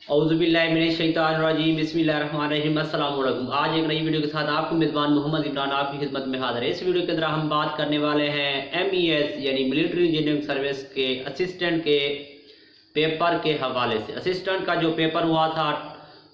औज़ुबिल्लाहिमिनश्शैतानिर्रजीम बिस्मिल्लाहिर्रहमानिर्रहीम अस्सलाम वालेकुम। आज एक नई वीडियो के साथ आपको मेज़बान मोहम्मद इमरान आपकी खिदमत में हाज़िर है। इस वीडियो के अंदर हम बात करने वाले हैं MES यानी मिलिट्री इंजीनियरिंग सर्विस के असिस्टेंट के पेपर के हवाले से। असिस्टेंट का जो पेपर हुआ था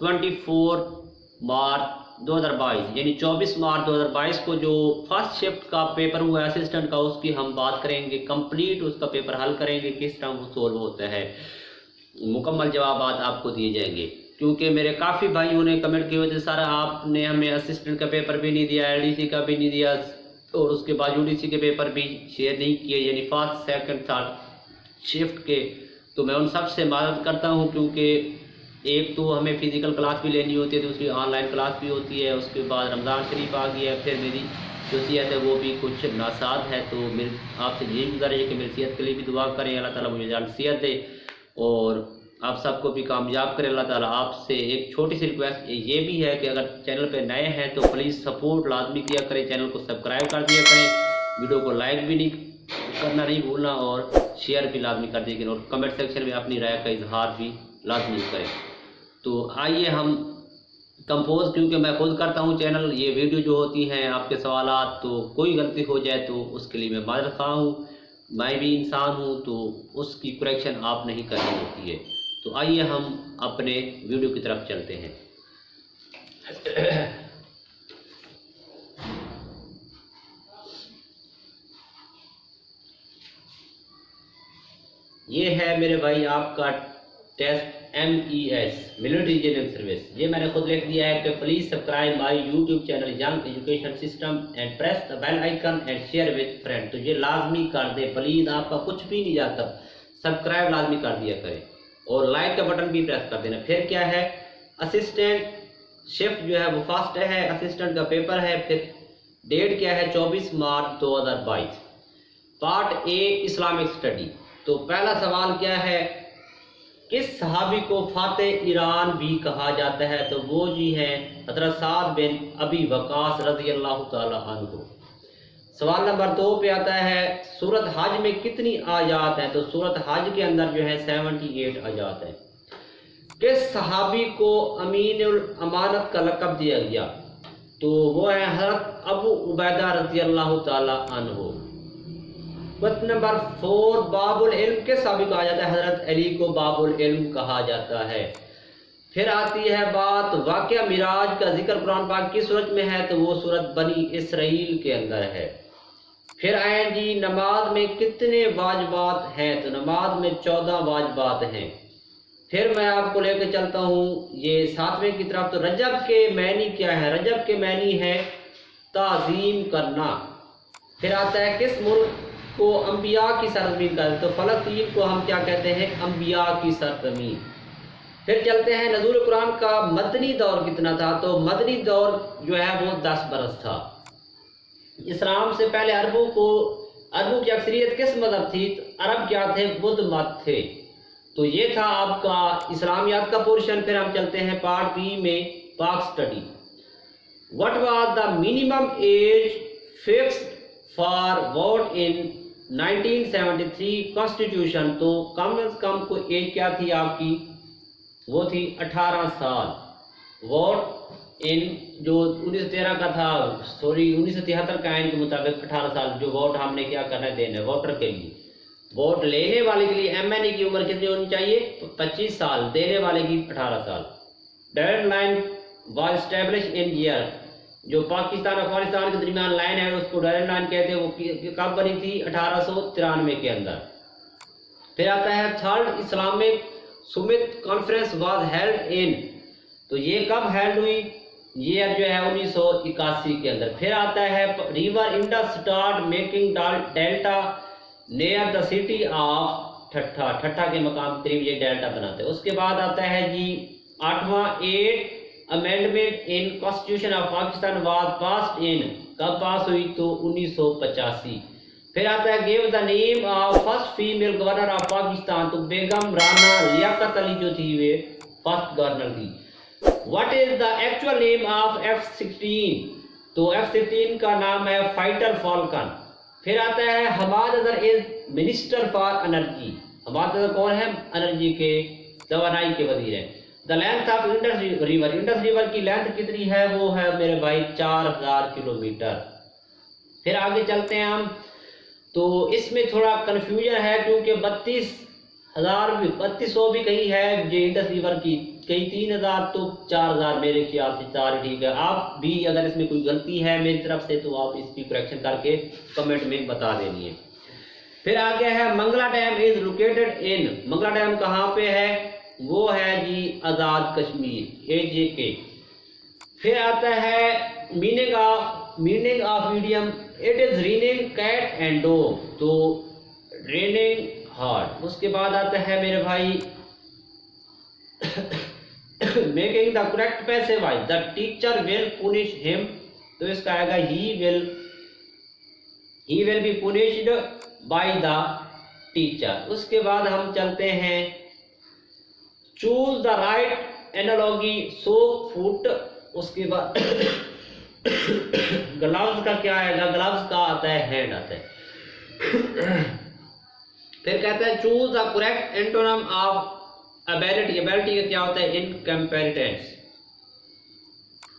24 मार्च 2022 यानी 24 मार्च 2022 को जो फर्स्ट शिफ्ट का पेपर हुआ है असिस्टेंट का, उसकी हम बात करेंगे। कंप्लीट उसका पेपर हल करेंगे, किस तरह वो सोल्व होता है, मुकम्मल जवाब आपको दिए जाएंगे। क्योंकि मेरे काफ़ी भाइयों ने कमेंट की वजह से सर आपने हमें असिस्टेंट का पेपर भी नहीं दिया, LDC का भी नहीं दिया और उसके बाद UDC के पेपर भी शेयर नहीं किए, यानी फर्स्ट सेकंड थर्ड शिफ्ट के। तो मैं उन सब से मदद करता हूं, क्योंकि एक तो हमें फ़िज़िकल क्लास भी लेनी होती है, दूसरी ऑनलाइन क्लास भी होती है। उसके बाद रमज़ान शरीफ आ गया है, फिर मेरी जो सेहत है वो भी कुछ नासाज है। तो मेरी आपसे यही गुजारिश है कि मेरी सेहत के लिए भी दुआ करें, अल्लाह ताला मुझे जल्द सेहत दे और आप सबको भी कामयाब करें अल्लाह ताला। आपसे एक छोटी सी रिक्वेस्ट ये भी है कि अगर चैनल पे नए हैं तो प्लीज़ सपोर्ट लाजमी किया करें, चैनल को सब्सक्राइब कर दिया करें, वीडियो को लाइक भी नहीं भूलना और शेयर भी लाजमी कर दिया करें और कमेंट सेक्शन में अपनी राय का इजहार भी लाजमी करें। तो आइए हम कंपोज, क्योंकि मैं खुद करता हूँ चैनल, ये वीडियो जो होती हैं आपके सवालात, तो कोई गलती हो जाए तो उसके लिए मैं माजरत खा हूँ। मैं भी इंसान हूँ तो उसकी करेक्शन आप नहीं करनी होती है। तो आइए हम अपने वीडियो की तरफ चलते हैं। ये है मेरे भाई आपका test MES military engineering service. ये मैंने खुद लिख दिया है कि please subscribe my YouTube channel young education system and press the bell icon and share with friend. तो ये लाजमी कर दे प्लीज, आपका कुछ भी नहीं जाता, सब्सक्राइब लाजमी कर दिया करें और लाइक का बटन भी प्रेस कर देना। फिर क्या है, असिस्टेंट शिफ्ट जो है वो फर्स्ट है, असिस्टेंट का पेपर है। फिर डेट क्या है, 24 मार्च 2022। Part A Islamic study. तो पहला सवाल क्या है, किस सहाबी को फातेह ईरान भी कहा जाता है? तो वो जी हैं हज़रत साद बिन अबी वक़ास रज़ी अल्लाह ताला अन्हु। सवाल नंबर 2 पे आता है, सूरत हज में कितनी आयात हैं? तो सूरत हज के अंदर जो है 78 आयात है। किस सहाबी को अमीनुल अमानत का लक़ब दिया गया? तो वो है हज़रत अबू उबैदा रज़ी अल्लाह ताला अन्हु। क्वेश्चन नंबर 4, बाबुल इल्म किस सहाबी कहा जाता है? हज़रत अली को बाबुल इल्म कहा जाता है। फिर आती है बात, वाक़या मिराज का जिक्र कुरान पाक की सूरत में है? तो वो सूरत बनी इसराइल के अंदर है। फिर आए जी, नमाज में कितने वाजिबात हैं? तो नमाज में 14 वाजिबात हैं। फिर मैं आपको लेकर चलता हूँ ये 7वें की तरफ। तो रजब के मैनी क्या है? रजब के मैनी है ताज़ीम करना। फिर आता है, किस मुल्क को अंबिया की सरजमीन कहते हैं? तो फ़लस्तीन को हम क्या कहते हैं? अंबिया की सरजमीन। फिर चलते हैं, नज़ूल कुरान का मदनी दौर कितना था? तो मदनी दौर जो है वो 10 बरस था। इस्लाम से पहले अरबों की अक्सरियत किस मज़हब थी? अरब क्या थे? बुद्ध मत थे। तो ये था आपका इस्लामियात का पोर्शन। फिर हम चलते हैं पार्ट बी में, पाक study. What was the minimum age fixed for vote in 1973 constitution? तो कम से कम को एज क्या थी आपकी? वो थी 18 साल। वोट इन जो 1913 का था, 1973 का आइन के मुताबिक 18 साल जो वोट हमने क्या करना है, देना है वोटर के लिए। वोट लेने वाले के लिए MNA की उम्र कितनी होनी चाहिए? तो 25 साल, देने वाले की 18 साल। Dead line was establish in year. जो पाकिस्तान और अफगानिस्तान के दरमियान लाइन है उसको डायरेक्ट लाइन कहते हैं। वो कब बनी थी? 1893 के अंदर। फिर आता है third Islamic Sumit conference was held in. तो ये कब हेल्ड हुई? ये जो है 1981 के अंदर। फिर आता है, river Indus start making delta near the city of ठट्ठा। ठट्ठा के मकाम करीब ये डेल्टा बनाते हैं। उसके बाद आता है जी 8वां, 8 amendment in constitution of Pakistan was passed in. कब पास हुई? तो 1985। फिर आता है, give the name of first female governor of Pakistan. तो बेगम राना लियाकत अली जो थी वे फर्स्ट गवर्नर थी। What is the actual name of F-16? तो F-16 का नाम है फाइटर फॉल्कन। फिर आता है, Hammad Azhar is minister for energy. Hammad Azhar कौन है? एनर्जी के, तवानाई के वजीर हैं। The length of Indus river, Indus river की लेंथ कितनी है, वो है मेरे भाई 4000 किलोमीटर। फिर आगे चलते हैं हम, तो इसमें थोड़ा कन्फ्यूजन है क्योंकि 3200 भी कहीं है जो इंडस रिवर की, कहीं 3000 तो 4000, मेरे ख्याल से 4 ठीक है। आप भी अगर इसमें कोई गलती है मेरी तरफ से तो आप इसकी करेक्शन करके कमेंट में बता देनी है। फिर आगे है Mangla dam is located in, Mangla dam कहाँ पे है, वो है जी आज़ाद कश्मीर, AJK। फिर आता है meaning of medium, it is raining cat and dog, तो रेनिंग हार्ड। उसके बाद आता है मेरे भाई making the correct passive voice, the teacher will punish him, तो इसका आएगा he will be punished by the teacher. उसके बाद हम चलते हैं choose the right analogy, so foot. उसके बाद ग्लव्स का क्या आएगा, ग्लव्स का आता है हैंड आता है। फिर कहते हैं choose the correct antonym of ability, ability का क्या होता है, इनकम्पेटेंस।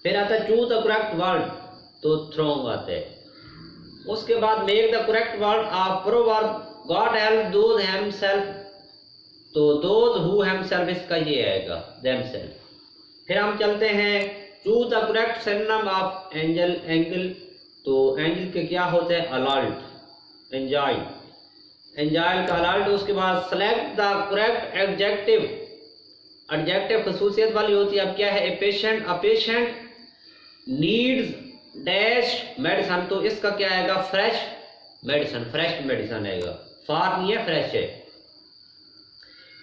फिर आता है चूज द करेक्ट वर्ड, तो थ्रोंग आता है। उसके बाद make the correct word of proverb, God help those himself, तो दोज हु हिमसेल्फ इसका ये आएगा देमसेल्फ। फिर हम चलते हैं choose the correct synonym of angel, तो एंजल के क्या होते हैं, अलर्ट, एंजाइल का अलर्ट। उसके बाद select the correct adjective, adjective खसूसियत वाली होती है। अब क्या है, a patient needs dash medicine, तो इसका क्या आएगा, फ्रेश मेडिसन आएगा, फार नहीं है, फ्रेश है।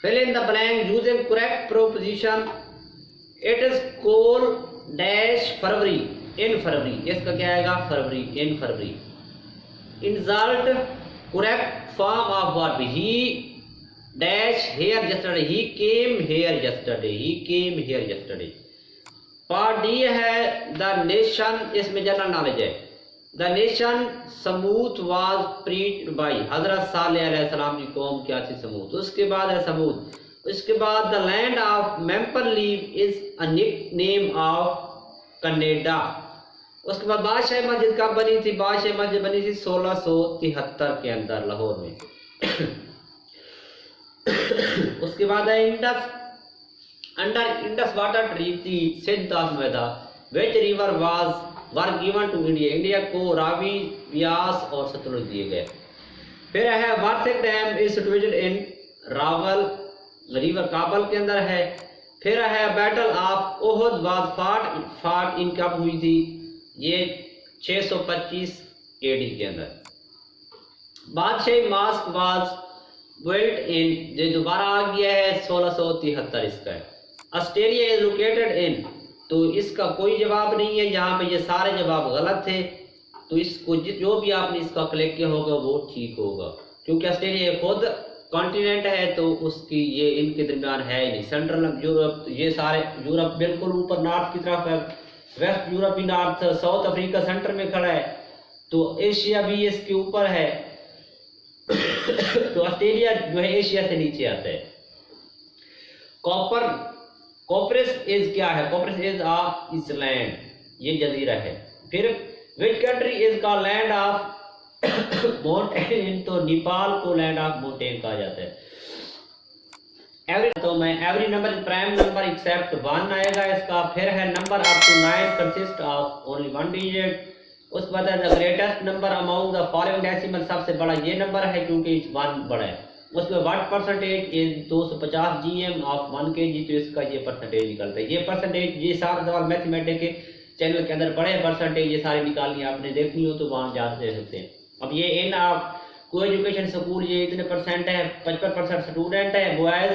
Fill in the blank using correct preposition, it is cold dash February, in February, इसका क्या आएगा, February, in February. Insert correct form of verb, he dash here yesterday, he came here yesterday. Part D है the nation, इसमें general knowledge है। The nation Thamud was preached by, हजरत Saleh अलैहिस्सलाम की कौम क्या थी, समूथ। उसके बाद है समूद। उसके बाद the land of maple leaf is a nickname of Canada. उसके बाद बादशाह मस्जिद कब बनी थी, बादशाह मस्जिद बनी थी 1673 के अंदर लाहौर में। उसके बाद है Indus, under Indus water treaty Sindh मैदा, which river were given to India, India को रावी, व्यास और सतलुज दिए गए। फिर है वार्षिक dam is situated in Rawal river, काबल के अंदर है। फिर है बैटल ऑफ ओहद वाज फाट इन कब हुई थी, ये 625 AD के अंदर। बादशाही मास्क वाज बिल्ट इन, जो दोबारा आ गया है 1673 इसका है। ऑस्ट्रेलिया इज लोकेटेड इन, तो इसका कोई जवाब नहीं है, यहाँ पे ये सारे जवाब गलत थे, तो इसको जो भी आपने इसका क्लिक किया होगा वो ठीक होगा, क्योंकि ऑस्ट्रेलिया खुद कॉन्टिनेंट है, तो उसकी ये इनके दरमियान है ही नहीं। सेंट्रल यूरोप, ये सारे यूरोप बिल्कुल ऊपर नॉर्थ की तरफ है, वेस्ट यूरोप भी नॉर्थ, साउथ अफ्रीका सेंटर में खड़ा है, तो एशिया भी इसके ऊपर है। तो ऑस्ट्रेलिया जो है एशिया से नीचे आता है। कॉपरस इज क्या है, कॉपरस इज आ इसलैंड, ये जजीरा है। फिर विच कंट्री इज का लैंड ऑफ माउंटेन, तो नेपाल को लैंड ऑफ माउंटेन कहा जाता है। Every number is prime number except 1 आएगा इसका। फिर है number up to 9 consist of only 1 digit. उसके बाद है the greatest number amount the following decimal, सबसे बड़ा ये नंबर है क्योंकि 1 बड़ा है। उसमें what percentage is 250 GM of 1 kg, तो इसका ये परसेंटेज निकलता है। ये परसेंटेज, ये सारे सवाल मैथमेटिक्स के चैनल के अंदर बड़े परसेंटेज ये सारे निकालनी है, आपने देखनी हो तो वहाँ जा सकते हैं। अब ये इन आप को एजुकेशन स्कूल ये इतने परसेंट है, 55% स्टूडेंट है बॉयज,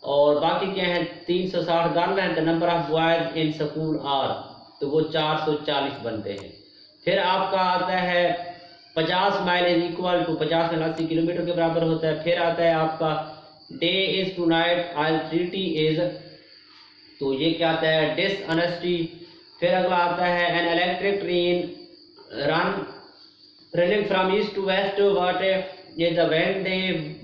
और बाकी क्या है 360 गर्ल है। The number of boys in school are, तो वो 440 बनते हैं। फिर आपका आता है 50 माइल इज इक्वल टू 50 मील 80 किलोमीटर के बराबर होता है। फिर आता है आपका day is to night I treaty is, तो ये क्या आता है डिसऑनेस्टी। फिर अगला आता है an electric train running from east to west, what ये the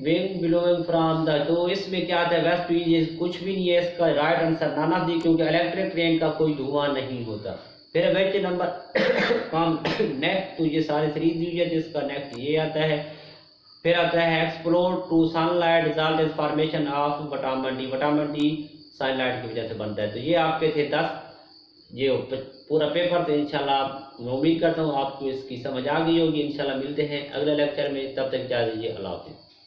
wind blowing from the, तो इसमें क्या आता है वेस्ट, ये कुछ भी नहीं है इसका right answer none of the, क्योंकि इलेक्ट्रिक ट्रेन का कोई धुआं नहीं होता। फिर क्वेश्चन नंबर कम नेक्स्ट, तो ये सारे सीरीज दी है जिसका नेक्स्ट ये आता है। फिर आता है explore to sunlight result is formation of vitamin D, vitamin D sunlight की वजह से बनता है। तो ये आपके थे 10 ये पूरा पेपर। तो इंशाल्लाह मैं उम्मीद करता हूँ आपको इसकी समझ आ गई होगी। इंशाल्लाह मिलते हैं अगले लेक्चर में, तब तक इजाज़त दीजिए, अल्लाह हाफ़िज़।